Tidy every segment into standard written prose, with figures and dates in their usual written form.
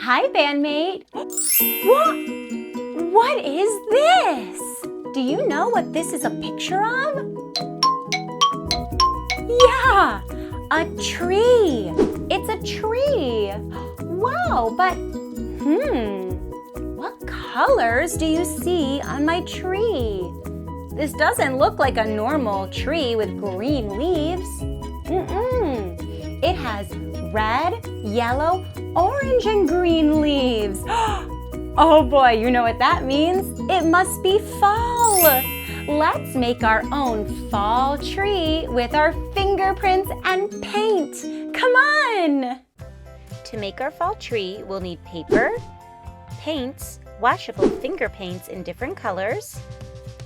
Hi, bandmate. What is this? Do you know what this is a picture of? Yeah, a tree. It's a tree. Wow, but what colors do you see on my tree? This doesn't look like a normal tree with green leaves. It has red, yellow, orange, and green leaves. Oh boy, you know what that means? It must be fall. Let's make our own fall tree with our fingerprints and paint. Come on! To make our fall tree, we'll need paper, paints, washable finger paints in different colors,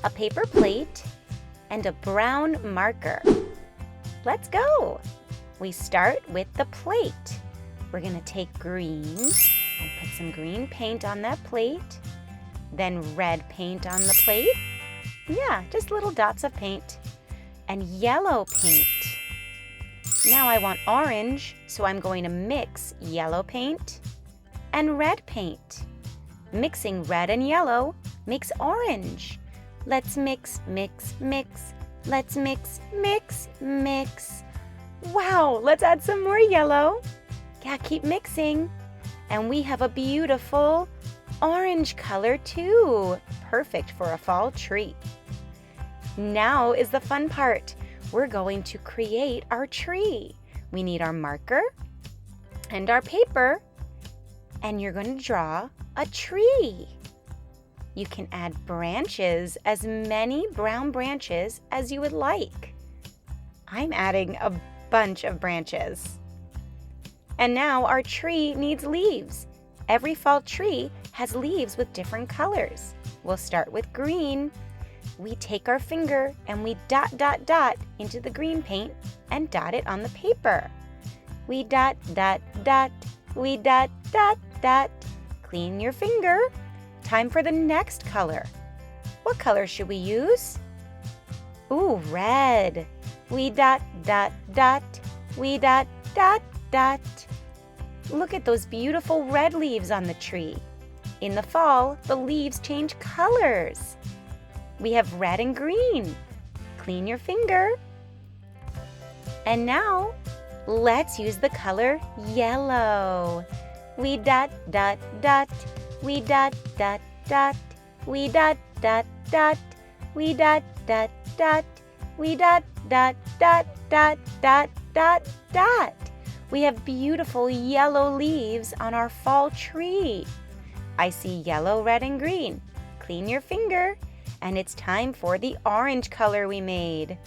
a paper plate, and a brown marker. Let's go! We start with the plate. We're gonna take green and put some green paint on that plate, then red paint on the plate. Yeah, just little dots of paint. And yellow paint. Now I want orange, so I'm going to mix yellow paint and red paint. Mixing red and yellow makes orange. Let's mix, mix, mix. Let's mix, mix, mix. Wow, let's add some more yellow. Yeah, keep mixing. And we have a beautiful orange color too. Perfect for a fall tree. Now is the fun part. We're going to create our tree. We need our marker and our paper, and you're going to draw a tree. You can add branches, as many brown branches as you would like. I'm adding a bunch of branches. And now our tree needs leaves. Every fall tree has leaves with different colors. We'll start with green. We take our finger and we dot, dot, dot into the green paint and dot it on the paper. We dot, dot, dot. We dot, dot, dot. Clean your finger. Time for the next color. What color should we use? Ooh, red. We dot, dot, dot. We dot, dot, dot. Look at those beautiful red leaves on the tree. In the fall, the leaves change colors. We have red and green. Clean your finger. And now, let's use the color yellow. We dot, dot, dot. We dot, dot, dot. We dot, dot, dot. We dot, dot, dot. We dot, dot, dot, dot, dot, dot, dot. We have beautiful yellow leaves on our fall tree. I see yellow, red, and green. Clean your finger. And it's time for the orange color we made.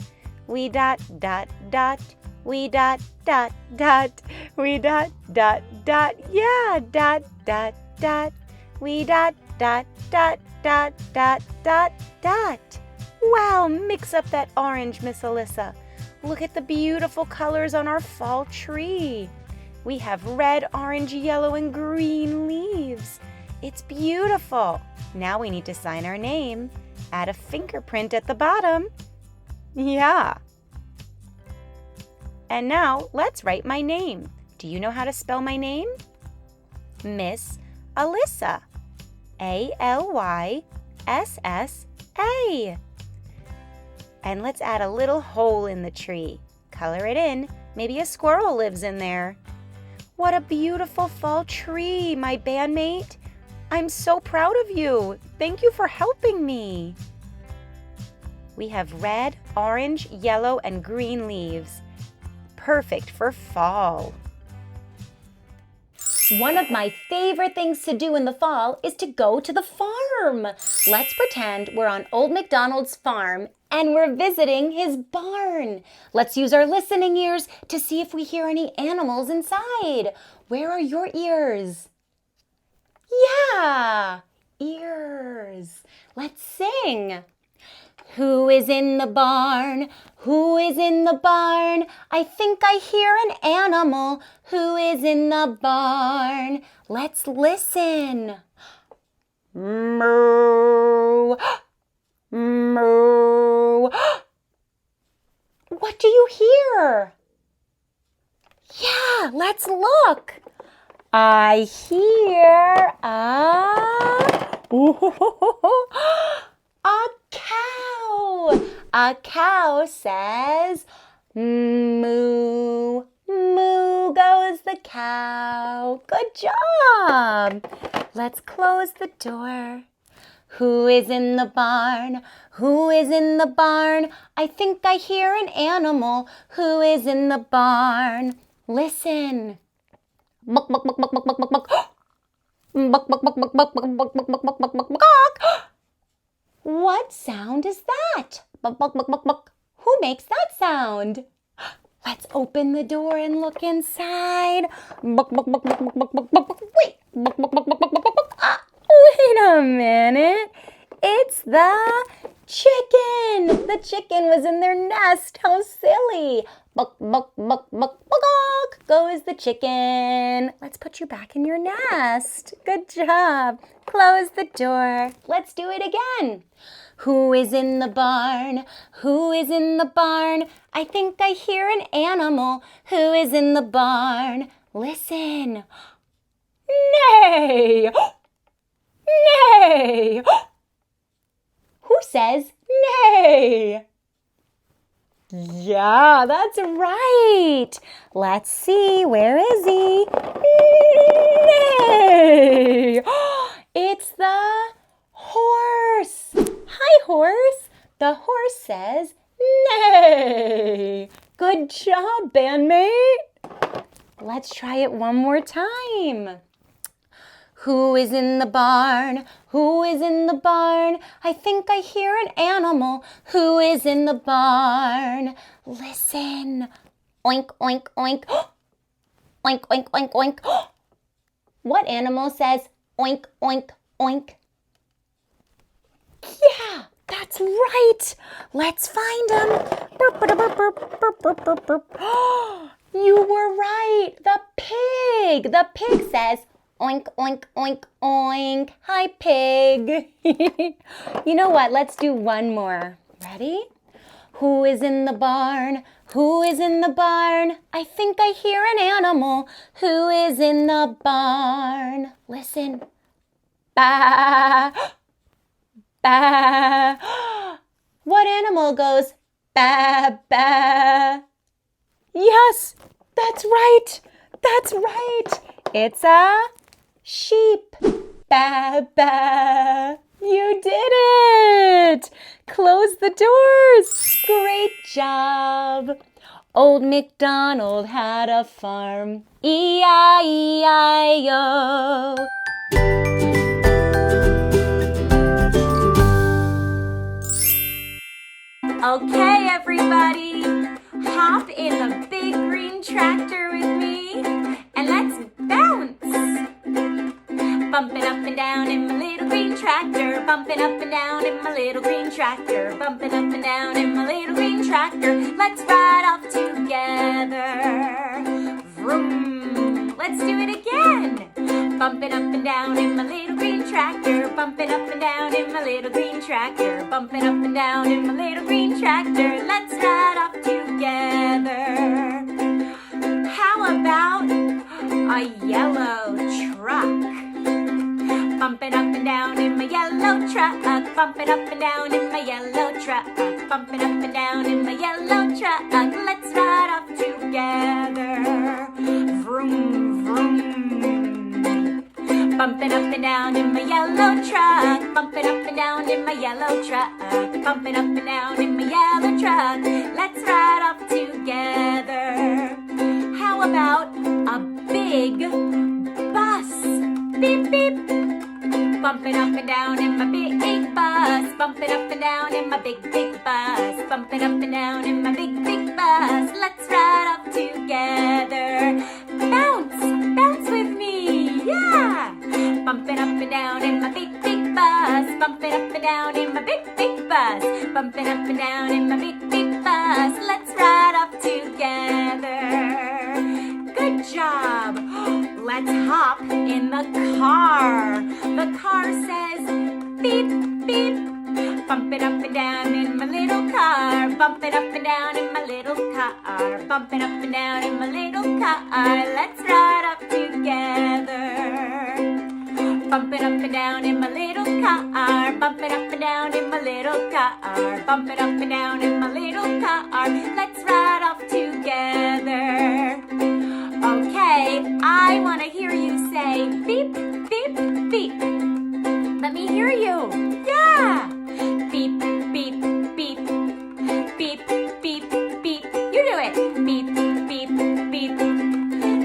We dot, dot, dot. We dot, dot, dot. We dot, dot, dot. Yeah, dot, dot, dot. We dot, dot, dot, dot, dot, dot, dot. Wow, mix up that orange, Miss Alyssa. Look at the beautiful colors on our fall tree. We have red, orange, yellow, and green leaves. It's beautiful. Now we need to sign our name. Add a fingerprint at the bottom. Yeah. And now let's write my name. Do you know how to spell my name? Miss Alyssa. A-L-Y-S-S-A. And let's add a little hole in the tree. Color it in. Maybe a squirrel lives in there. What a beautiful fall tree, my bandmate. I'm so proud of you. Thank you for helping me. We have red, orange, yellow, and green leaves. Perfect for fall. One of my favorite things to do in the fall is to go to the farm. Let's pretend we're on Old MacDonald's farm and we're visiting his barn. Let's use our listening ears to see if we hear any animals inside. Where are your ears? Yeah, ears. Let's sing. Who is in the barn? Who is in the barn? I think I hear an animal. Who is in the barn? Let's listen. Moo. Moo. What do you hear? Yeah, let's look. I hear a cow. A cow says, moo. Moo goes the cow. Good job. Let's close the door. Who is in the barn? Who is in the barn? I think I hear an animal. Who is in the barn? Listen. Buck, buck, buck, buck, buck, buck, buck, buck. Buck, buck, buck, buck, buck, buck, buck, buck, buck, buck, buck, buck, buck. What sound is that? Buck, buck, buck, buck, buck. Who makes that sound? Let's open the door and look inside. Buck, buck, buck, buck, buck, buck, buck, buck. Wait. Buck, buck, buck, buck, buck, buck, buck, buck. Wait a minute. It's the chicken. The chicken was in their nest. How silly. Buck, buck, buck, buck, buck, goes the chicken. Let's put you back in your nest. Good job. Close the door. Let's do it again. Who is in the barn? Who is in the barn? I think I hear an animal. Who is in the barn? Listen. Neigh. Neigh. Who says neigh? Yeah, that's right. Let's see, where is he? Neigh. It's the horse. Hi, horse. The horse says neigh. Good job, bandmate. Let's try it one more time. Who is in the barn? Who is in the barn? I think I hear an animal. Who is in the barn? Listen. Oink, oink, oink. Oink, oink, oink, oink. What animal says oink, oink, oink? Yeah, that's right. Let's find him. Burp, burp, burp, burp, burp, burp, burp, burp. You were right. The pig. The pig says oink, oink, oink, oink. Hi, pig. You know what? Let's do one more. Ready? Who is in the barn? Who is in the barn? I think I hear an animal. Who is in the barn? Listen. Ba. Ba. What animal goes ba, ba? Yes, that's right. That's right. It's a sheep. Ba, ba. You did it. Close the doors. Great job. Old MacDonald had a farm. E-I-E-I-O. Okay, everybody, hop in the big green tractor with me and let's bounce. Bumping up and down in my little green tractor, bumping up and down in my little green tractor, bumping up and down in my little green tractor. Let's ride off together. Vroom. Let's do it again. Bumping up and down in my little green tractor, bumping up and down in my little green tractor, bumping up and down in my little green tractor. Let's ride off together. How about a yellow truck? Bumping up and down in my yellow truck, bumping up and down in my yellow truck, bumping up and down in my yellow truck. Let's ride off together. Vroom, vroom. Bumping up and down in my yellow truck, bumping up and down in my yellow truck, bumping up and down in my yellow truck. Let's ride off together. How about a big bus? Beep, beep. Bumping up and down in my big bus, bumping up and down in my big bus, bumping up and down in my big bus. Let's ride off together. Bounce, bounce with me, yeah! Bumping up and down in my big bus, bumping up and down in my big bus, bumping up and down in my big bus. Let's ride off together. Good job. Let's hop in the car. The car says beep, beep. Bumping up and down in my little car, bumping up and down in my little car, bumping up and down in my little car. Let's ride off together. together. Bumping up and down in my little car, bumping up and down in my little car, bumping up and down in my little car. Let's ride off together. Okay, I want to hear you say beep, beep, beep. Let me hear you. Yeah! Beep, beep, beep. Beep, beep, beep. You do it. Beep, beep, beep. Beep,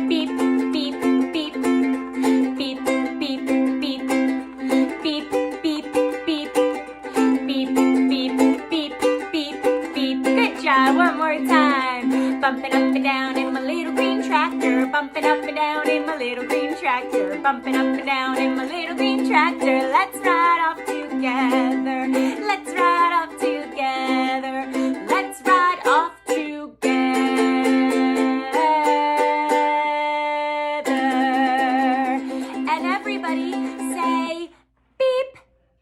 beep, beep. Beep, beep, beep. Beep, beep, beep. Beep, beep, beep. Beep, beep. Good job. One more time. Bumping up and down in my little green tractor. Bumping up and down in my little green tractor. Bumping up and down in my little green tractor. Let's ride off together. Let's ride off together. Let's ride off together. And everybody say beep,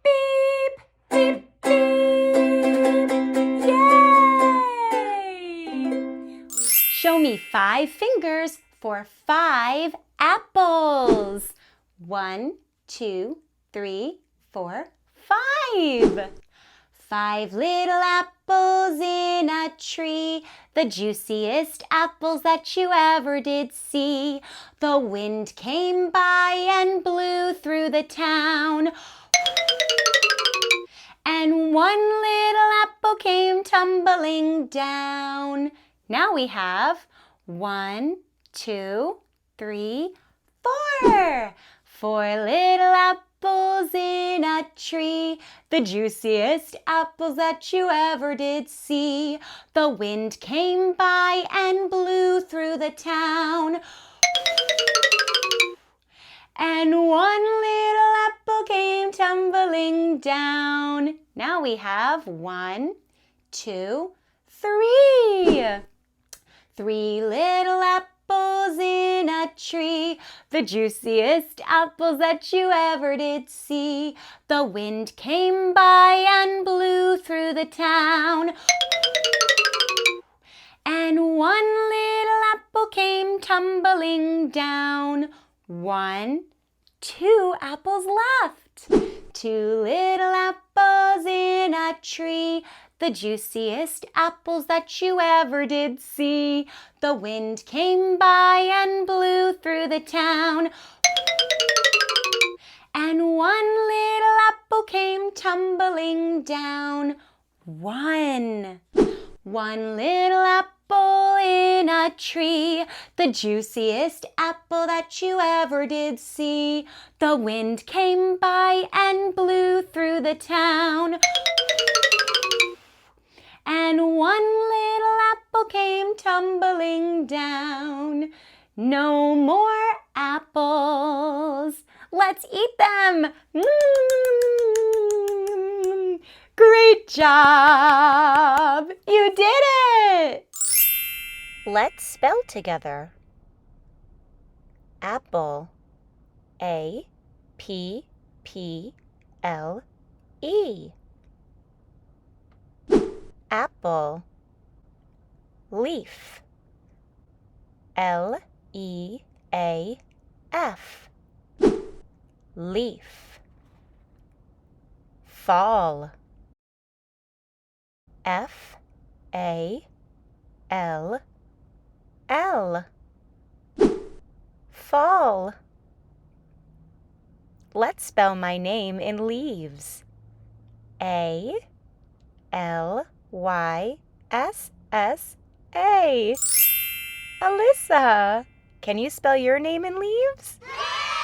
beep, beep, beep. Yay! Show me 5 fingers for 5 apples. 1, 2, 3, 4, 5. 5 little apples in a tree, the juiciest apples that you ever did see. The wind came by and blew through the town, and one little apple came tumbling down. Now we have 1, 2, 3, 4. 4 little apples in a tree, the juiciest apples that you ever did see. The wind came by and blew through the town, and one little apple came tumbling down. Now we have 1, 2, 3. 3 little apples in a tree, the juiciest apples that you ever did see. The wind came by and blew through the town, and one little apple came tumbling down. 1, 2 apples left. 2 little apples in a tree, the juiciest apples that you ever did see. The wind came by and blew through the town, and one little apple came tumbling down. 1 little apple in a tree, the juiciest apple that you ever did see. The wind came by and blew through the town, and one little apple came tumbling down. No more apples. Let's eat them. Great job! You did it! Let's spell together. Apple. A-P-P-L-E. Apple. Leaf. L-E-A-F. Leaf. Fall. F-A-L-L. Fall. Let's spell my name in leaves. A-L-Y-S-S-A. Alyssa, can you spell your name in leaves?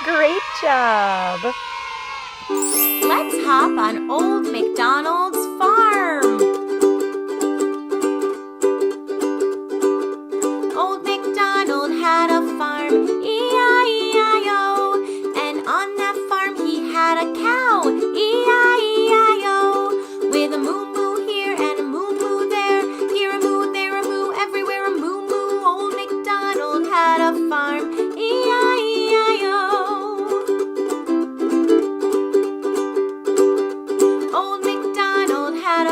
Great job! Let's hop on Old MacDonald's farm. Old MacDonald had a farm, E-I-E-I-O. And on that farm he had a cow, E-I-E-I-O. With a moo-moo here and a moo-moo there, here a moo, there a moo, everywhere a moo-moo. Old MacDonald had a farm, E-I-E-I-O. Old MacDonald had a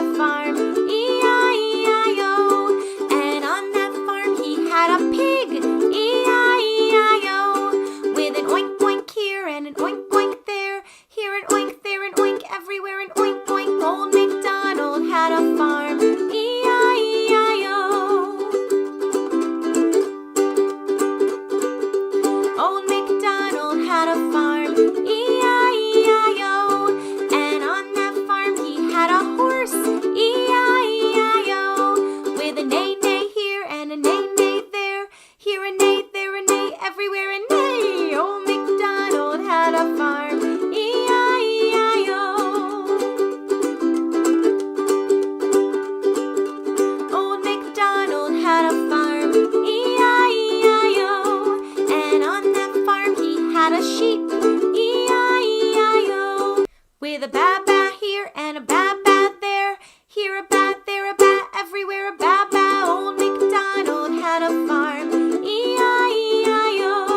with a bat bat here and a bat bat there. Here a bat, there a bat, everywhere a bat bat. Old MacDonald had a farm, E-I-E-I-O.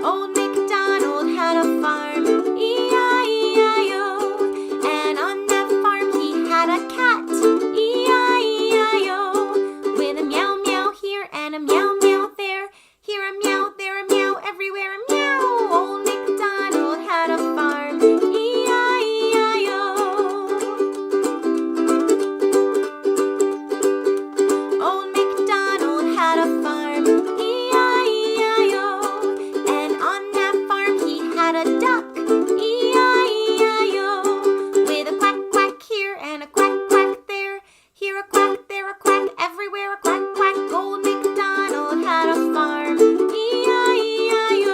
Old MacDonald had a farm, E-I-E-I-O. And on that farm he had a cat, E-I-E-I-O. With a meow meow here and a meow meow there. Here a meow, there a meow, everywhere a meow. Old MacDonald had a farm, E-I-E-I-O. Old MacDonald had a farm, E-I-E-I-O. And on that farm he had a duck, E-I-E-I-O. With a quack quack here and a quack quack there. Here a quack, there a quack, everywhere a quack quack. Old MacDonald had a farm, E-I-E-I-O.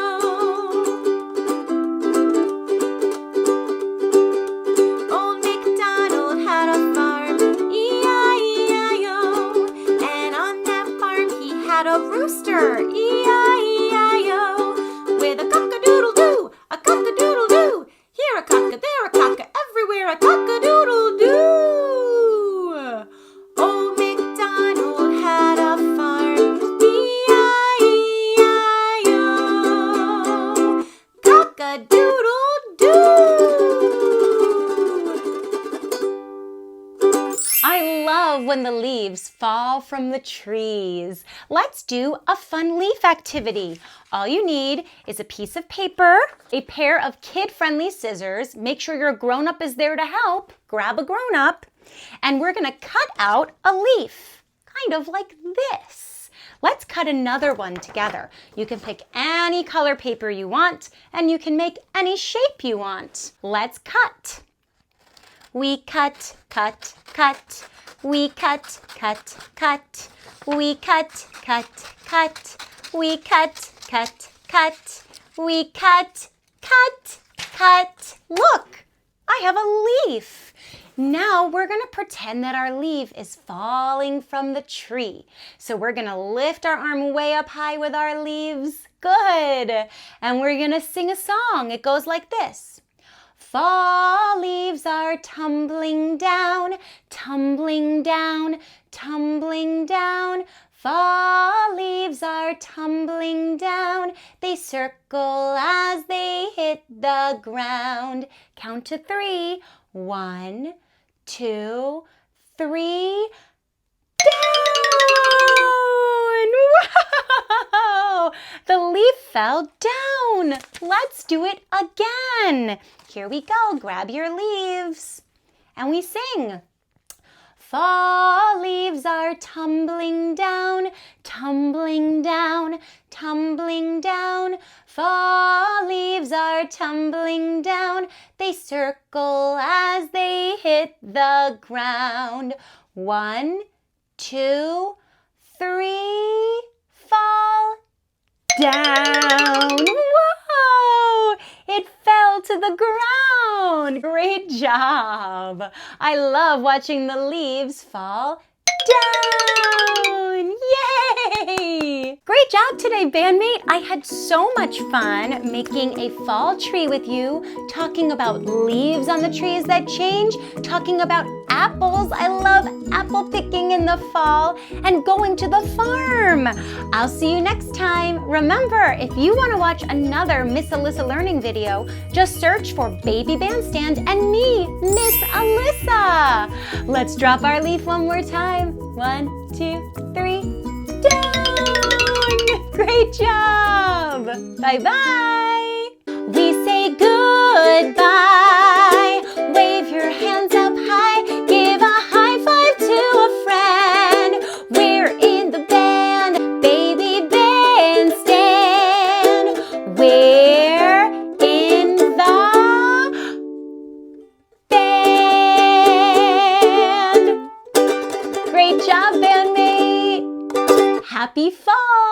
Old MacDonald had a farm, E-I-E-I-O. And on that farm he had a rooster, E-I-E-I-O. With a cock-a-doodle-doo, a cock-a-doodle-doo. Here a cock-a, there a cock-a, everywhere a cock-a-doodle-doo. Old MacDonald had a farm, E-I-E-I-O. Cock-a-doodle-doo. I love when the leaves fall from the trees. Let's do a fun leaf activity. All you need is a piece of paper, a pair of kid-friendly scissors. Make sure your grown-up is there to help. Grab a grown-up. And we're gonna cut out a leaf, kind of like this. Let's cut another one together. You can pick any color paper you want, and you can make any shape you want. Let's cut. We cut, cut, cut. We cut, cut, cut. We cut, cut, cut. We cut, cut, cut. We cut, cut, cut. Look, I have a leaf. Now we're gonna pretend that our leaf is falling from the tree. So we're gonna lift our arm way up high with our leaves. Good. And we're gonna sing a song. It goes like this. Fall leaves are tumbling down, tumbling down, tumbling down. Fall leaves are tumbling down. They circle as they hit the ground. Count to 3. 1, 2, 3. Down! Wow! The leaf fell down. Let's do it again. Here we go. Grab your leaves. And we sing. Fall leaves are tumbling down, tumbling down, tumbling down. Fall leaves are tumbling down. They circle as they hit the ground. 1, 2, 3, fall down. Whoa! It fell to the ground. Great job. I love watching the leaves fall down. Yay! Great job today, bandmate. I had so much fun making a fall tree with you, talking about leaves on the trees that change, talking about apples. I love apple picking in the fall, and going to the farm. I'll see you next time. Remember, if you want to watch another Miss Alyssa learning video, just search for Baby Bandstand and me, Miss Alyssa. Let's drop our leaf one more time. 1, 2, 3, down! Great job! Bye-bye! We say goodbye. Wave your hands up high. Give a high five to a friend. We're in the band, Baby Bandstand. We're in the band. Great job, bandmate. Happy fall.